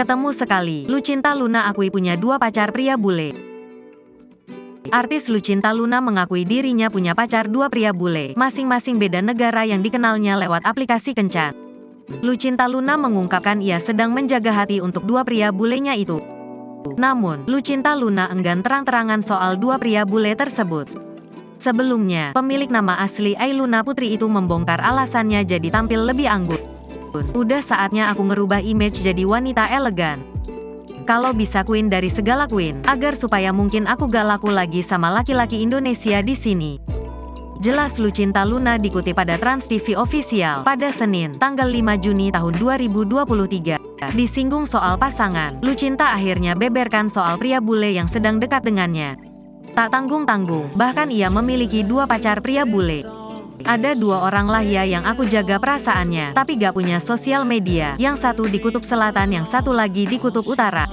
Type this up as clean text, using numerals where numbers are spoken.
Ketemu sekali, Lucinta Luna akui punya 2 pacar pria bule. Artis Lucinta Luna mengakui dirinya punya pacar 2 pria bule, masing-masing beda negara yang dikenalnya lewat aplikasi kencan. Lucinta Luna mengungkapkan ia sedang menjaga hati untuk 2 pria bulenya itu. Namun, Lucinta Luna enggan terang-terangan soal 2 pria bule tersebut. Sebelumnya, pemilik nama asli Ailuna Putri itu membongkar alasannya jadi tampil lebih anggun. Udah saatnya aku ngerubah image jadi wanita elegan. Kalau bisa queen dari segala queen, agar supaya mungkin aku gak laku lagi sama laki-laki Indonesia di sini. Jelas Lucinta Luna dikutip pada Trans TV Official pada Senin, tanggal 5 Juni tahun 2023. Disinggung soal pasangan, Lucinta akhirnya beberkan soal pria bule yang sedang dekat dengannya. Tak tanggung-tanggung, bahkan ia memiliki 2 pacar pria bule. Ada 2 orang lah ya yang aku jaga perasaannya, tapi gak punya sosial media. Yang satu di kutub selatan, yang satu lagi di kutub utara.